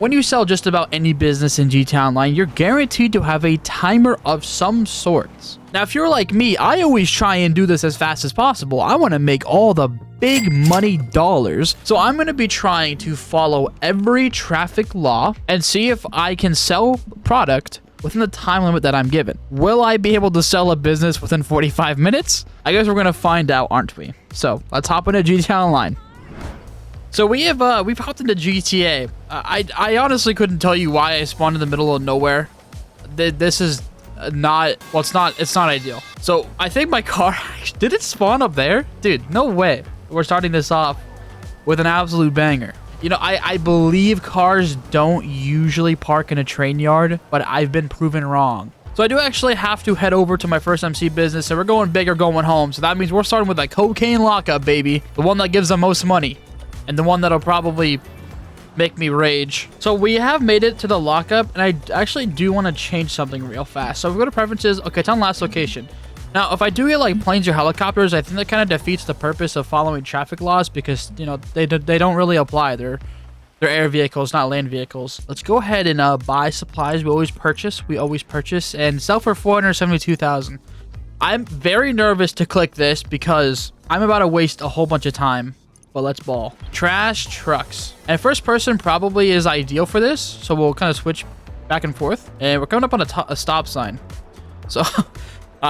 When you sell just about any business in GTA Online, you're guaranteed to have a timer of some sorts. Now, if you're like me, I always try and do this as fast as possible. I want to make all the big money dollars. So I'm going to be trying to follow every traffic law and see if I can sell product within the time limit that I'm given. Will I be able to sell a business within 45 minutes? I guess we're going to find out, aren't we? So let's hop into GTA Online. So we've hopped into GTA. I honestly couldn't tell you why I spawned in the middle of nowhere. This is not, well, it's not ideal. So I think my car, did it spawn up there? Dude, no way. We're starting this off with an absolute banger. You know, I believe cars don't usually park in a train yard, but I've been proven wrong. So I do actually have to head over to my first MC business, and we're going big or going home. So that means we're starting with a cocaine lockup, baby. The one that gives the most money. And the one that'll probably make me rage. So we have made it to the lockup, and I actually do want to change something real fast. So if we go to preferences, okay, it's on last location. Now, if I do get like planes or helicopters, I think that kind of defeats the purpose of following traffic laws because, you know, they don't really apply. They're air vehicles, not land vehicles. Let's go ahead and buy supplies. We always purchase and sell for 472,000. I'm very nervous to click this because I'm about to waste a whole bunch of time. But let's ball. Trash trucks. And first person probably is ideal for this. So we'll kind of switch back and forth. And we're coming up on a stop sign. So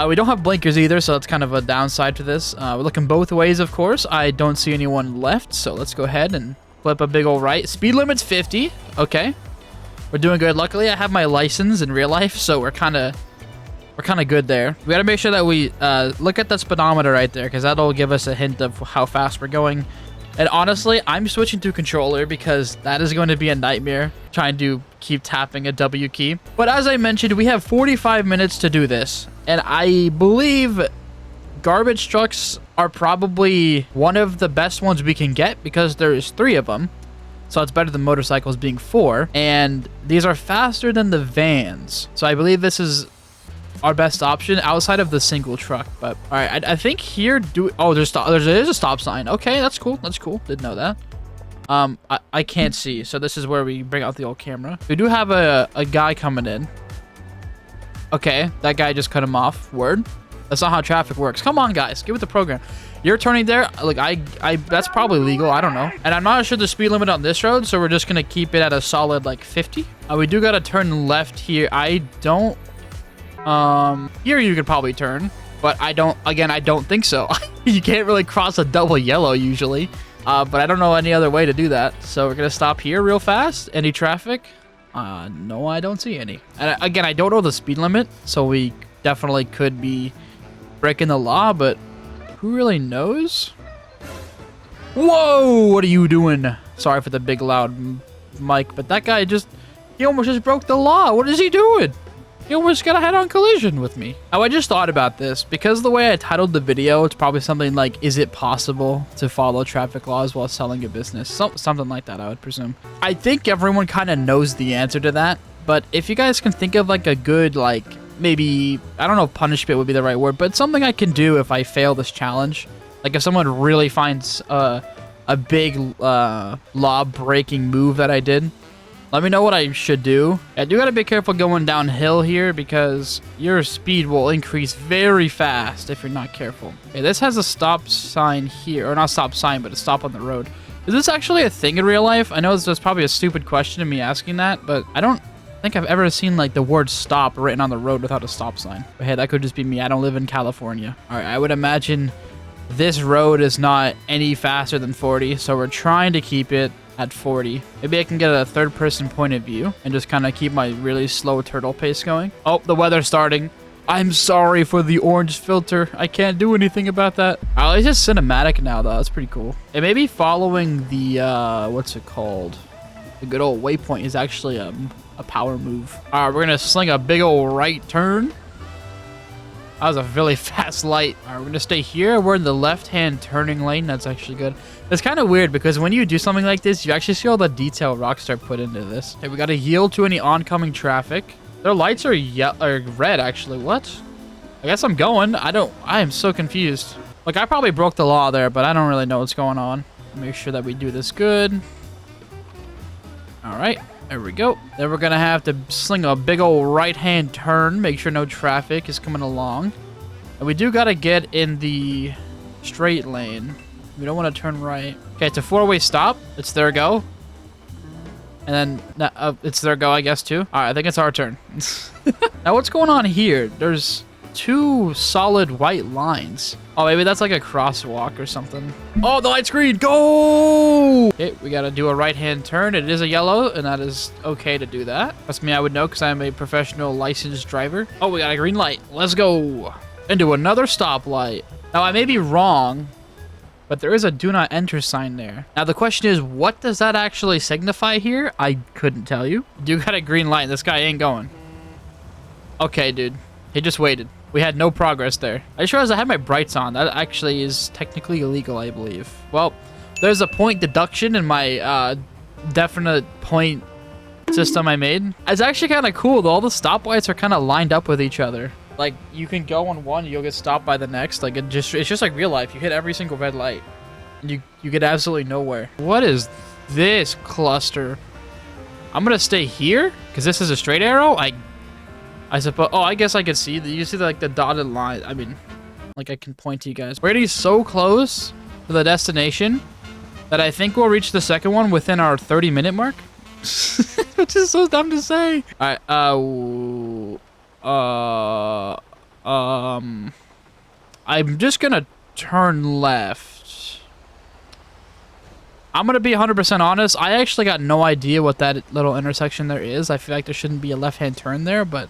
we don't have blinkers either. So that's kind of a downside to this. We're looking both ways, of course. I don't see anyone left. So let's go ahead and flip a big old right. Speed limit's 50. Okay. We're doing good. Luckily, I have my license in real life. So we're kind of good there. We got to make sure that we look at the speedometer right there because that'll give us a hint of how fast we're going. And honestly, I'm switching to controller because that is going to be a nightmare trying to keep tapping a W key. But as I mentioned, we have 45 minutes to do this. And I believe garbage trucks are probably one of the best ones we can get because there's 3 of them. So it's better than motorcycles being 4. And these are faster than the vans. So I believe this is our best option outside of the single truck. But all right, I think here there's a stop sign. Okay, that's cool. Didn't know that. I can't see, so this is where we bring out the old camera. We do have a guy coming in. Okay, that guy just cut him off. Word. That's not how traffic works. Come on, guys, get with the program. You're turning there. Like I that's probably legal. I don't know. And I'm not sure the speed limit on this road, so we're just gonna keep it at a solid like 50. We do gotta turn left here. I don't. Here you could probably turn, but I don't think so. You can't really cross a double yellow usually, but I don't know any other way to do that. So we're gonna stop here real fast. Any traffic? No, I don't see any. And again, I don't know the speed limit, so we definitely could be breaking the law, but who really knows? Whoa, what are you doing? Sorry for the big loud mic, but that guy he almost just broke the law. What is he doing? He almost got a head-on collision with me. Now, I just thought about this. Because the way I titled the video, it's probably something like, is it possible to follow traffic laws while selling a business? Something like that, I would presume. I think everyone kind of knows the answer to that. But if you guys can think of like a good, like, maybe, I don't know if punishment would be the right word, but something I can do if I fail this challenge. Like if someone really finds a big law-breaking move that I did. Let me know what I should do. I do gotta be careful going downhill here because your speed will increase very fast if you're not careful. Okay, this has a stop sign here, or not stop sign, but a stop on the road. Is this actually a thing in real life? I know that's probably a stupid question of me asking that, but I don't think I've ever seen like the word stop written on the road without a stop sign. But hey, that could just be me. I don't live in California. All right, I would imagine this road is not any faster than 40, so we're trying to keep it at 40. Maybe I can get a third-person point of view and just kind of keep my really slow turtle pace going. Oh, the weather's starting. I'm sorry for the orange filter. I can't do anything about that. Oh, it's just cinematic now, though. That's pretty cool. And maybe following the, what's it called? The good old waypoint is actually a power move. All right, we're going to sling a big old right turn. That was a really fast light. All right, we're going to stay here. We're in the left-hand turning lane. That's actually good. It's kind of weird because when you do something like this, you actually see all the detail Rockstar put into this. Okay, we got to yield to any oncoming traffic. Their lights are red, actually. What? I guess I'm going. I am so confused. Like, I probably broke the law there, but I don't really know what's going on. Make sure that we do this good. All right. There we go. Then we're going to have to sling a big old right-hand turn. Make sure no traffic is coming along. And we do got to get in the straight lane. We don't want to turn right. Okay, it's a four-way stop. It's their go. And then it's their go, I guess, too. All right, I think it's our turn. Now, what's going on here? There's two solid white lines. Oh, maybe that's like a crosswalk or something. Oh, the light's green. Go! Okay, we got to do a right-hand turn. It is a yellow, and that is okay to do that. That's me, I would know, because I'm a professional licensed driver. Oh, we got a green light. Let's go. Into another stoplight. Now, I may be wrong, but there is a do not enter sign there. Now, the question is, what does that actually signify here? I couldn't tell you. You got a green light. This guy ain't going. Okay, dude. He just waited. We had no progress there. I just realized I had my brights on. That actually is technically illegal, I believe. Well, there's a point deduction in my definite point system I made. It's actually kind of cool, though. All the stoplights are kind of lined up with each other. Like, you can go on one, you'll get stopped by the next. Like, it's just like real life. You hit every single red light. And you get absolutely nowhere. What is this cluster? I'm going to stay here? Because this is a straight arrow? I suppose. Oh, I guess I could see. You see like the dotted line. I mean, like I can point to you guys. We're getting so close to the destination that I think we'll reach the second one within our 30-minute mark. Which is so dumb to say. All right. I'm just gonna turn left. I'm gonna be 100% honest. I actually got no idea what that little intersection there is. I feel like there shouldn't be a left-hand turn there, but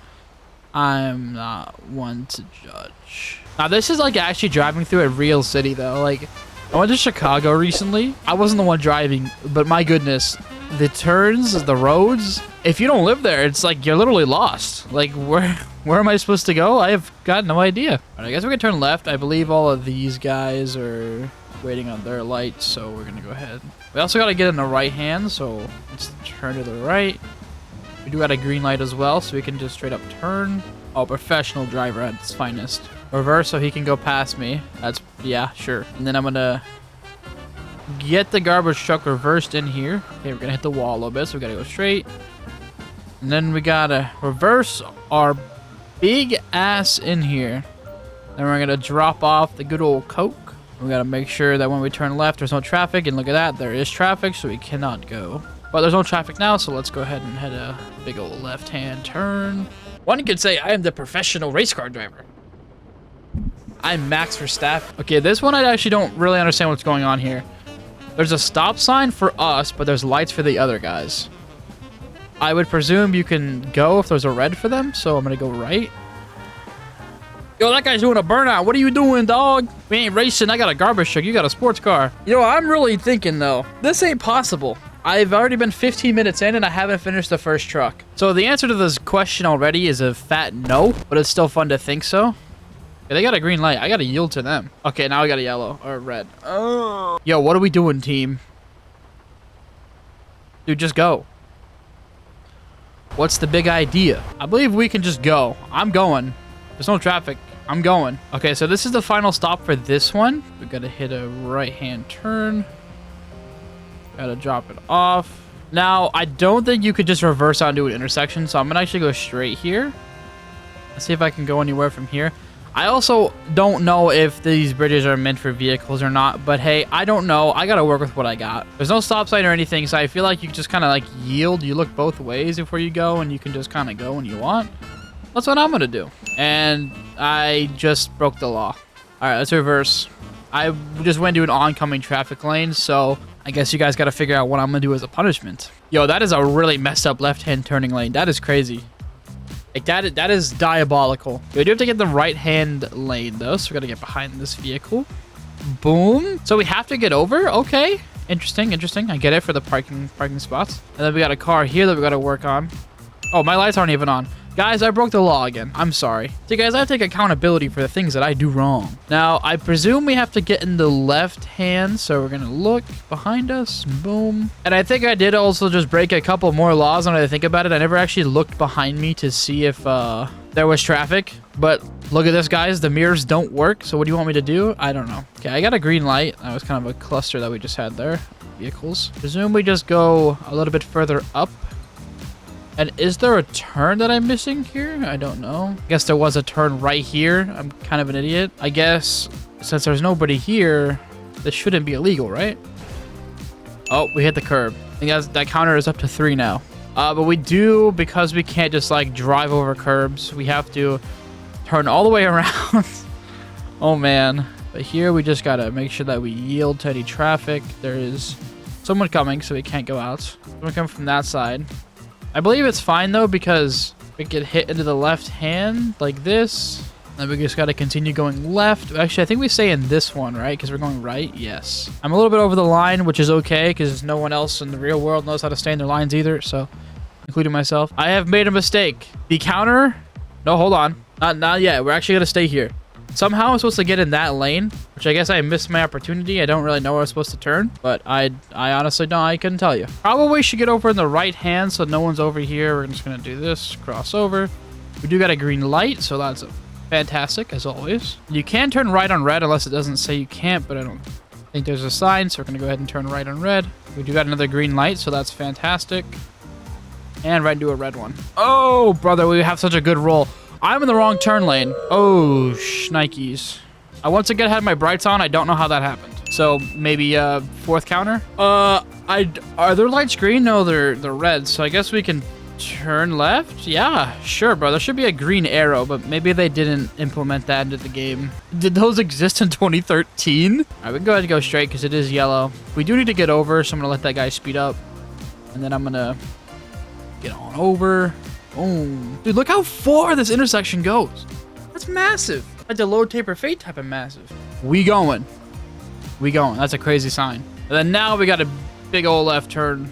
I'm not one to judge. Now, this is like actually driving through a real city, though. Like, I went to Chicago recently. I wasn't the one driving, but my goodness, the turns, the roads. If you don't live there, it's like you're literally lost. Like, where am I supposed to go? I have got no idea. All right, I guess we can turn left. I believe all of these guys are waiting on their lights, so we're gonna go ahead. We also gotta get in the right hand, so let's turn to the right. We do got a green light as well, so we can just straight up turn. Oh, professional driver at its finest. Reverse so he can go past me. That's, yeah, sure. And then I'm gonna get the garbage truck reversed in here. Okay, we're gonna hit the wall a little bit, so we gotta go straight. And then we gotta reverse our big ass in here. Then we're gonna drop off the good old Coke. We gotta make sure that when we turn left, there's no traffic. And look at that, there is traffic, so we cannot go. But there's no traffic now, so let's go ahead and head a big old left-hand turn. One could say I am the professional race car driver. I'm Max Verstappen. Okay, this one I actually don't really understand what's going on here. There's a stop sign for us, but there's lights for the other guys. I would presume you can go if there's a red for them, so I'm gonna go right. Yo, that guy's doing a burnout. What are you doing, dog? We ain't racing. I got a garbage truck. You got a sports car. You know, I'm really thinking, though, this ain't possible. I've already been 15 minutes in, and I haven't finished the first truck. So the answer to this question already is a fat no, but it's still fun to think so. Yeah, they got a green light. I got to yield to them. Okay, now we got a yellow or a red. Oh. Yo, what are we doing, team? Dude, just go. What's the big idea? I believe we can just go. I'm going. There's no traffic. I'm going. Okay, so this is the final stop for this one. We got to hit a right-hand turn. Gotta drop it off. Now, I don't think you could just reverse onto an intersection, so I'm gonna actually go straight here. Let's see if I can go anywhere from here. I also don't know if these bridges are meant for vehicles or not, but hey, I don't know. I gotta work with what I got. There's no stop sign or anything, so I feel like you just kind of like yield. You look both ways before you go, and you can just kind of go when you want. That's what I'm gonna do. And I just broke the law. All right, let's reverse. I just went to an oncoming traffic lane, so I guess you guys got to figure out what I'm going to do as a punishment. Yo, that is a really messed up left-hand turning lane. That is crazy. Like, that is diabolical. We do have to get the right-hand lane, though, so we got to get behind this vehicle. Boom. So we have to get over? Okay. Interesting, interesting. I get it for the parking spots. And then we got a car here that we got to work on. Oh, my lights aren't even on. Guys, I broke the law again. I'm sorry. So, guys, I have to take accountability for the things that I do wrong. Now, I presume we have to get in the left hand, so we're going to look behind us. Boom. And I think I did also just break a couple more laws when I think about it. I never actually looked behind me to see if there was traffic. But look at this, guys. The mirrors don't work, so what do you want me to do? I don't know. Okay, I got a green light. That was kind of a cluster that we just had there. Vehicles. Presume we just go a little bit further up. And is there a turn that I'm missing here? I don't know. I guess there was a turn right here. I'm kind of an idiot. I guess since there's nobody here, this shouldn't be illegal, right? Oh, we hit the curb. I think that counter is up to 3 now. But we do, because we can't just like drive over curbs, we have to turn all the way around. Oh man. But here we just gotta make sure that we yield to any traffic. There is someone coming, so we can't go out. Someone coming from that side. I believe it's fine though, because we get hit into the left hand like this. Then we just got to continue going left. Actually, I think we stay in this one, right? Because we're going right. Yes. I'm a little bit over the line, which is okay, because no one else in the real world knows how to stay in their lines either. So, including myself. I have made a mistake. The counter. No, hold on. Not yet. We're actually going to stay here. Somehow I'm supposed to get in that lane, which I guess I missed my opportunity. I don't really know where I'm supposed to turn, but I honestly don't. I couldn't tell you. Probably should get over in the right hand so no one's over here. We're just going to do this. Cross over. We do got a green light, so that's fantastic, as always. You can turn right on red unless it doesn't say you can't, but I don't think there's a sign, so we're going to go ahead and turn right on red. We do got another green light, so that's fantastic. And right into a red one. Oh, brother, we have such a good roll. I'm in the wrong turn lane. Oh, shnikes. I once again had my brights on. I don't know how that happened. So maybe fourth counter. Are their lights green? No, they're red. So I guess we can turn left. Yeah, sure, bro. There should be a green arrow, but maybe they didn't implement that into the game. Did those exist in 2013? All right, we can go ahead and go straight because it is yellow. We do need to get over, so I'm gonna let that guy speed up, and then I'm gonna get on over. Boom. Dude, look how far this intersection goes. That's massive. Like the low taper fade type of massive. We going. That's a crazy sign. And then now we got a big old left turn.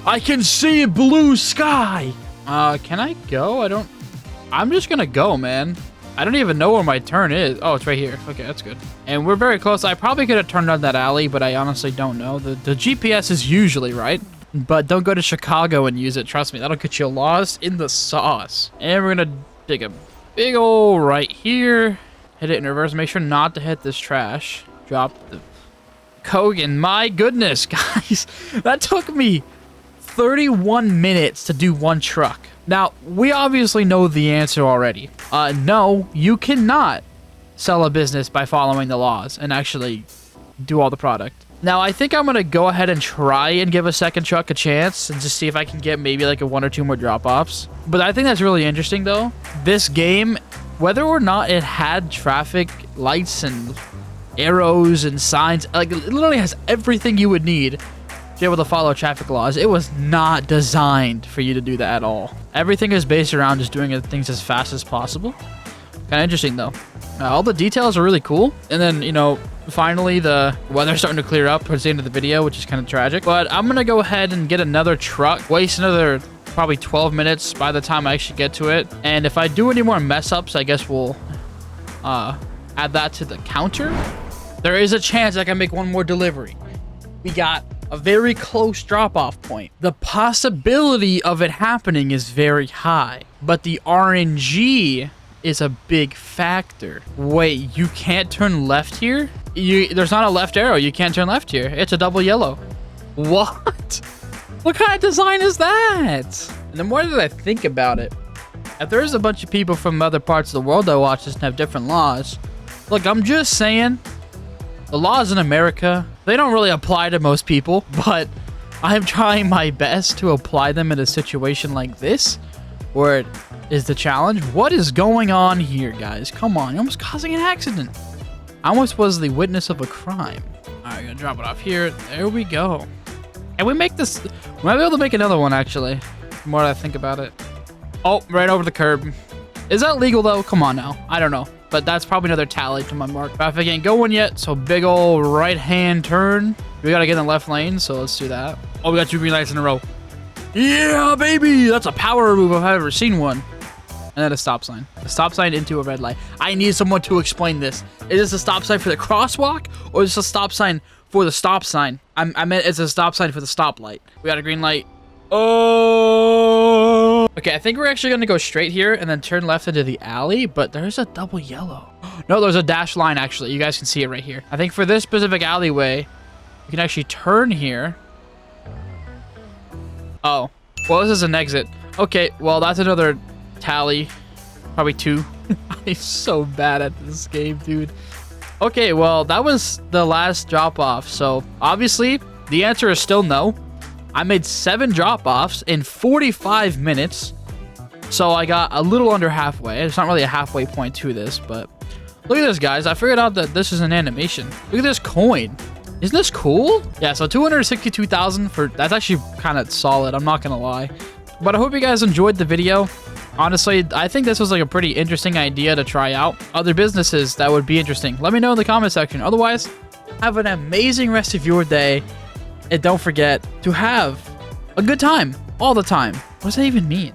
I can see blue sky. Can I go? I'm just gonna go, man. I don't even know where my turn is. Oh, it's right here. Okay, that's good. And we're very close. I probably could have turned on that alley, but I honestly don't know. The GPS is usually right. But don't go to Chicago and use it. Trust me, that'll get you lost in the sauce. And we're going to take a big ol' right here. Hit it in reverse. Make sure not to hit this trash. Drop the Coke. And my goodness, guys. That took me 31 minutes to do one truck. Now, we obviously know the answer already. No, you cannot sell a business by following the laws and actually do all the product. Now, I think I'm going to go ahead and try and give a second truck a chance and just see if I can get maybe like a 1 or 2 more drop-offs. But I think that's really interesting, though. This game, whether or not it had traffic lights and arrows and signs, like it literally has everything you would need to be able to follow traffic laws. It was not designed for you to do that at all. Everything is based around just doing things as fast as possible. Kind of interesting, though. All the details are really cool. And then, you know, finally the weather's starting to clear up towards the end of the video, which is kind of tragic. But I'm going to go ahead and get another truck. Waste another probably 12 minutes by the time I actually get to it. And if I do any more mess ups, I guess we'll add that to the counter. There is a chance I can make one more delivery. We got a very close drop-off point. The possibility of it happening is very high. But the RNG is a big factor. Wait, you can't turn left here? There's not a left arrow. You can't turn left here. It's a double yellow. What? What kind of design is that? And the more that I think about it, if there's a bunch of people from other parts of the world that watch this and have different laws, look, I'm just saying, the laws in America, they don't really apply to most people, but I'm trying my best to apply them in a situation like this, where it is the challenge. What is going on here, guys? Come on, you're almost causing an accident. I almost was the witness of a crime. All right, gonna drop it off here. There we go. And we make this, we might be able to make another one, actually, the more I think about it. Oh, right over the curb. Is that legal, though? Come on now. I don't know. But that's probably another tally to my mark. Traffic ain't going yet, so big old right-hand turn. We gotta get in the left lane, so let's do that. Oh, we got 2 green lights in a row. Yeah, baby! That's a power move if I've ever seen one. And then a stop sign. A stop sign into a red light. I need someone to explain this. Is this a stop sign for the crosswalk, or is this a stop sign for the stop sign? I meant it's a stop sign for the stoplight. We got a green light. Oh! Okay, I think we're actually gonna go straight here and then turn left into the alley, but there's a double yellow. No, there's a dashed line, actually. You guys can see it right here. I think for this specific alleyway, you can actually turn here. Oh, well, this is an exit. Okay, well, that's another tally. Probably 2. I'm so bad at this game, dude. Okay, well, that was the last drop-off. So, obviously, the answer is still no. I made 7 drop-offs in 45 minutes. So, I got a little under halfway. It's not really a halfway point to this, but... Look at this, guys. I figured out that this is an animation. Look at this coin. Isn't this cool? Yeah, so 262,000 for... That's actually kind of solid. I'm not going to lie. But I hope you guys enjoyed the video. Honestly, I think this was like a pretty interesting idea to try out. Other businesses that would be interesting. Let me know in the comment section. Otherwise, have an amazing rest of your day. And don't forget to have a good time all the time. What does that even mean?